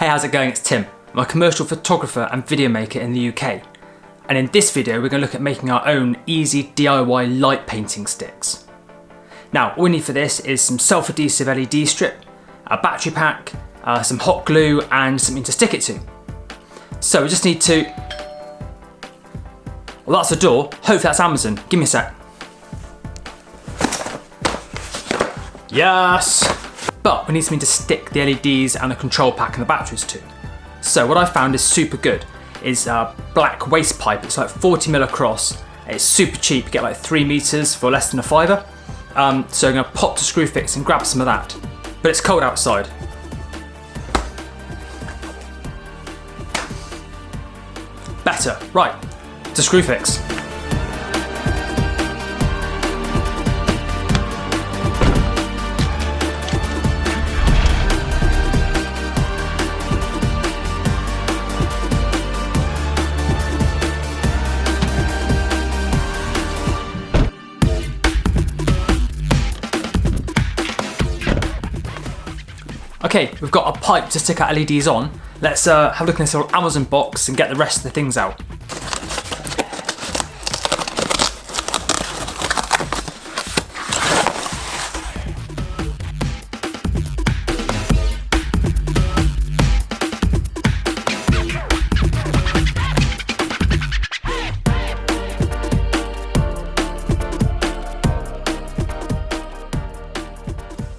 Hey, how's it going? It's Tim. I'm a commercial photographer and video maker in the UK. And in this video, we're going to look at making our own easy DIY light painting sticks. Now, all we need for this is some self-adhesive LED strip, a battery pack, some hot glue, and something to stick it to. So we just need to... Well, that's the door. Hopefully that's Amazon. Give me a sec. Yes! But we need something to stick the LEDs and the control pack and the batteries to. So what I found is super good is a black waste pipe. It's like 40mm across. It's super cheap. You get like 3 meters for less than £5. So I'm gonna pop to Screwfix and grab some of that. But it's cold outside. Better. Right, to Screwfix. Okay, we've got a pipe to stick our LEDs on. Let's have a look in this little Amazon box and get the rest of the things out.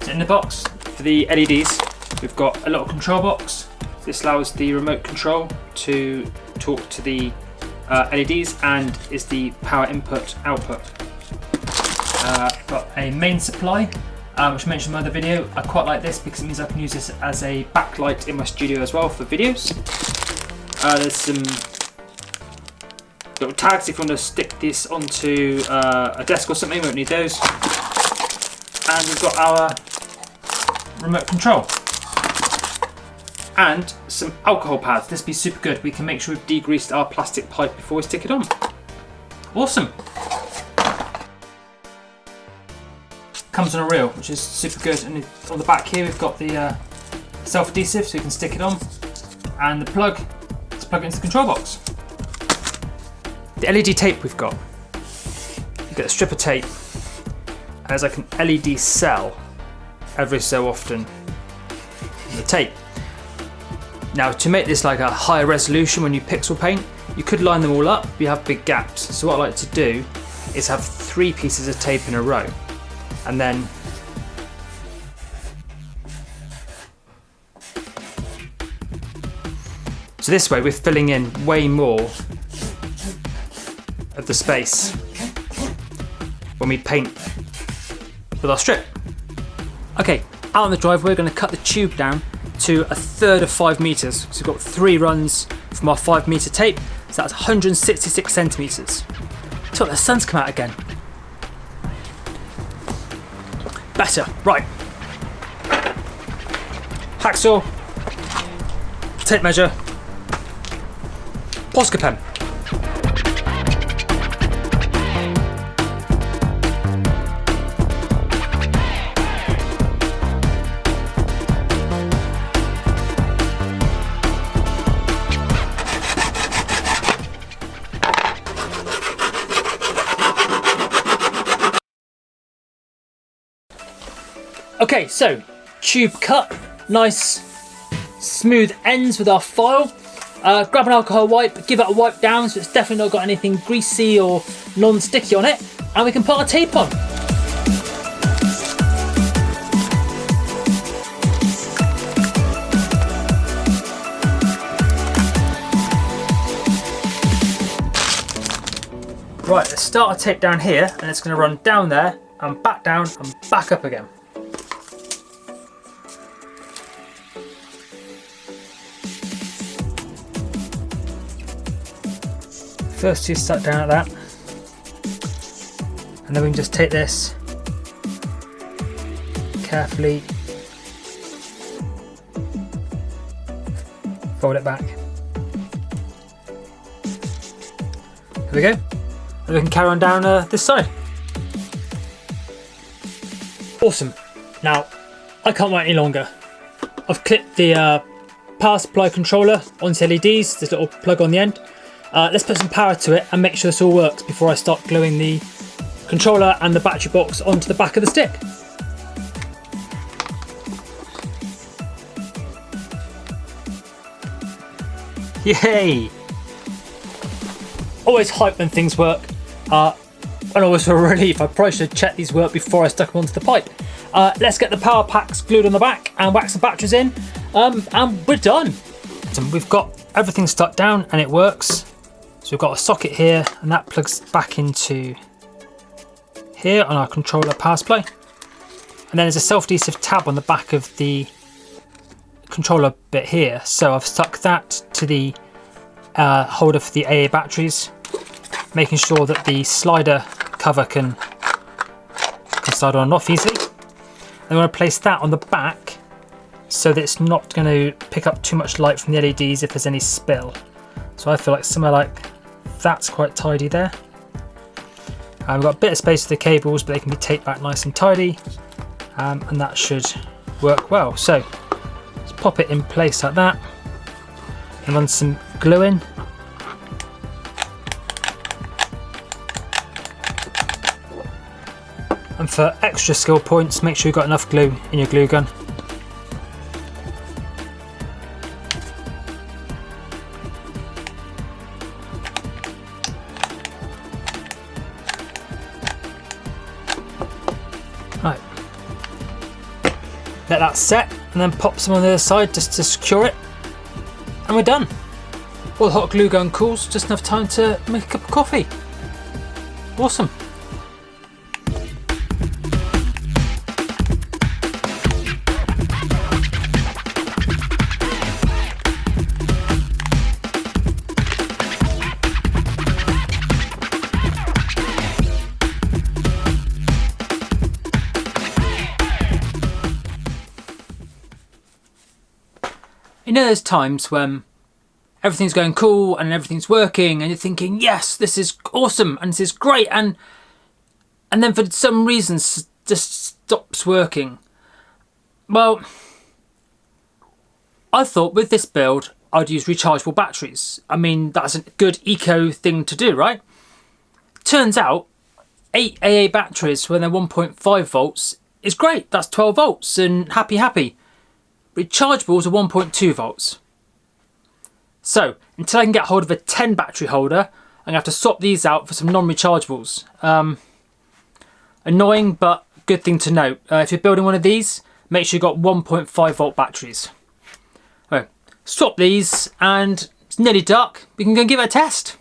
So in the box for the LEDs, we've got a little control box. This allows the remote control to talk to the LEDs and is the power input output. Got a main supply, which I mentioned in my other video. I quite like this because it means I can use this as a backlight in my studio as well for videos. There's some little tags if you want to stick this onto a desk or something, we won't need those. And we've got our remote control. And some alcohol pads. This would be super good. We can make sure we've degreased our plastic pipe before we stick it on. Awesome. Comes on a reel, which is super good. And on the back here, we've got the self-adhesive, so you can stick it on. And the plug to plug it into the control box. The LED tape we've got. You get a strip of tape. And there's like an LED cell every so often in the tape. Now, to make this like a higher resolution when you pixel paint, you could line them all up, but you have big gaps. So what I like to do is have 3 pieces of tape in a row, and then so this way we're filling in way more of the space when we paint with our strip. Okay, out on the driveway, we're going to cut the tube down to 1/3 of 5 meters. So we've got 3 runs from our 5 meter tape, so that's 166 centimeters. So the sun's come out again. Better, right. Hacksaw, tape measure, Posca pen. Okay, so tube cut, nice smooth ends with our file. Grab an alcohol wipe, give it a wipe down so it's definitely not got anything greasy or non-sticky on it, and we can put our tape on. Right, let's start our tape down here, and it's going to run down there and back down and back up again. First 2 stuck down at that, and then we can just take this carefully, fold it back. There we go, and we can carry on down this side. Awesome. Now, I can't wait any longer. I've clipped the power supply controller onto LEDs, this little plug on the end. Let's put some power to it and make sure this all works before I start gluing the controller and the battery box onto the back of the stick. Yay! Always hype when things work, and always a relief. I probably should check these work before I stuck them onto the pipe. Let's get the power packs glued on the back and wax the batteries in, and we're done. So we've got everything stuck down and it works. So we've got a socket here and that plugs back into here on our controller power supply. And then there's a self-adhesive tab on the back of the controller bit here. So I've stuck that to the holder for the AA batteries, making sure that the slider cover can slide on and off easily. I'm going to place that on the back so that it's not going to pick up too much light from the LEDs if there's any spill. So I feel like somewhere like that's quite tidy there. We've got a bit of space for the cables, but they can be taped back nice and tidy, and that should work well. So let's pop it in place like that and run some glue in. And for extra skill points, make sure you've got enough glue in your glue gun. Right. Let that set and then pop some on the other side just to secure it. And we're done. While the hot glue gun cools, just enough time to make a cup of coffee. Awesome. You know, there's times when everything's going cool and everything's working and you're thinking, yes, this is awesome and this is great, and then for some reason just stops working. Well, I thought with this build I'd use rechargeable batteries. I mean, that's a good eco thing to do, right? Turns out 8 AA batteries when they're 1.5 volts is great. That's 12 volts and happy. Rechargeables are 1.2 volts. So until I can get hold of a 10 battery holder, I'm gonna have to swap these out for some non-rechargeables. Annoying, but good thing to note. If you're building one of these, make sure you've got 1.5 volt batteries. Okay, swap these, and it's nearly dark. We can go and give it a test.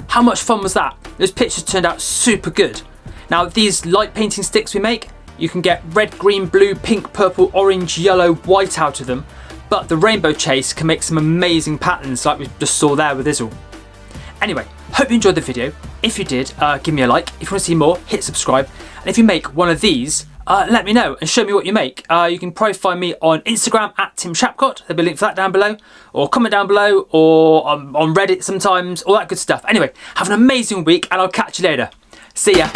How much fun was that? Those pictures turned out super good. Now these light painting sticks we make, you can get red, green, blue, pink, purple, orange, yellow, white out of them, but the rainbow chase can make some amazing patterns like we just saw there with Izzle. Anyway, hope you enjoyed the video. If you did, give me a like. If you want to see more, hit subscribe. And if you make one of these, let me know and show me what you make. You can probably find me on Instagram at Tim Shapcott. There'll be a link for that down below, or comment down below, or on Reddit sometimes, all that good stuff. Anyway, have an amazing week and I'll catch you later. See ya.